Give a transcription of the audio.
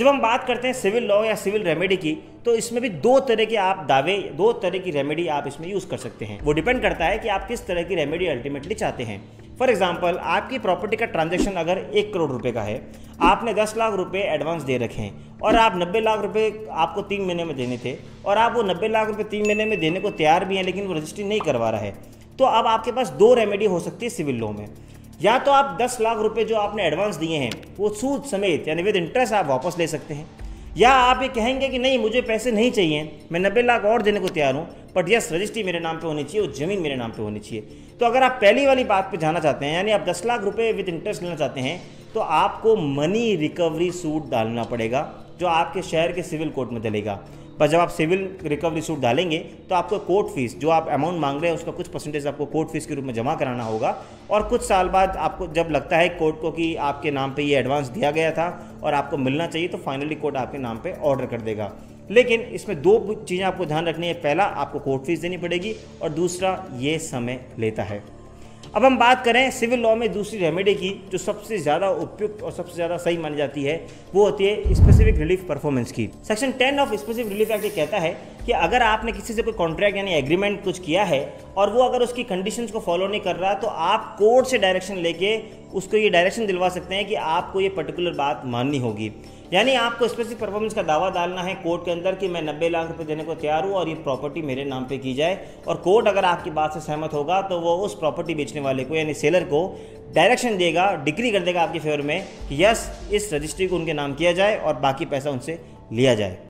जब हम बात करते हैं सिविल लॉ या सिविल रेमेडी की, तो इसमें भी दो तरह के आप दावे, दो तरह की रेमेडी आप इसमें यूज़ कर सकते हैं। वो डिपेंड करता है कि आप किस तरह की रेमेडी अल्टीमेटली चाहते हैं। फॉर एग्जांपल, आपकी प्रॉपर्टी का ट्रांजैक्शन अगर 1 करोड़ रुपए का है, आपने 10 लाख रुपए एडवांस दे रखे हैं और आप 90 लाख रुपए आपको 3 महीने में देने थे और आप वो 90 लाख रुपए 3 महीने में देने को तैयार भी हैं, लेकिन वो रजिस्ट्री नहीं करवा रहा है, तो अब आपके पास दो रेमेडी हो सकती है सिविल लॉ में। या तो आप 10 लाख रुपए जो आपने एडवांस दिए हैं वो सूद समेत यानी विद इंटरेस्ट आप वापस ले सकते हैं, या आप ये कहेंगे कि नहीं मुझे पैसे नहीं चाहिए, मैं 90 लाख और देने को तैयार हूँ, बट यस रजिस्ट्री मेरे नाम पे होनी चाहिए और ज़मीन मेरे नाम पे होनी चाहिए। तो अगर आप पहली वाली बात पे जाना चाहते हैं, यानी आप 10 लाख रुपए विद इंटरेस्ट लेना चाहते हैं, तो आपको मनी रिकवरी सूट डालना पड़ेगा जो आपके शहर के सिविल कोर्ट में डलेगा। पर जब आप सिविल रिकवरी सूट डालेंगे तो आपको कोर्ट फीस, जो आप अमाउंट मांग रहे हैं उसका कुछ परसेंटेज आपको कोर्ट फीस के रूप में जमा कराना होगा, और कुछ साल बाद आपको जब लगता है कोर्ट को कि आपके नाम पे ये एडवांस दिया गया था और आपको मिलना चाहिए, तो फाइनली कोर्ट आपके नाम पे ऑर्डर कर देगा। लेकिन इसमें दो चीज़ें आपको ध्यान रखनी है, पहला आपको कोर्ट फीस देनी पड़ेगी और दूसरा ये समय लेता है। अब हम बात करें सिविल लॉ में दूसरी रेमेडी की, जो सबसे ज़्यादा उपयुक्त और सबसे ज़्यादा सही मानी जाती है, वो होती है स्पेसिफिक रिलीफ परफॉर्मेंस की। Section 10 of specific relief act कहता है कि अगर आपने किसी से कोई कॉन्ट्रैक्ट यानी एग्रीमेंट कुछ किया है और वो अगर उसकी कंडीशंस को फॉलो नहीं कर रहा, तो आप कोर्ट से डायरेक्शन लेके उसको ये डायरेक्शन दिलवा सकते हैं कि आपको ये पर्टिकुलर बात माननी होगी। यानी आपको स्पेसिफिक परफॉर्मेंस का दावा डालना है कोर्ट के अंदर कि मैं 90 लाख रुपए देने को तैयार हूँ और ये प्रॉपर्टी मेरे नाम पे की जाए, और कोर्ट अगर आपकी बात से सहमत होगा तो वो उस प्रॉपर्टी बेचने वाले को यानी सेलर को डायरेक्शन देगा, डिक्री कर देगा आपके फेवर में कि यस इस रजिस्ट्री को उनके नाम किया जाए और बाकी पैसा उनसे लिया जाए।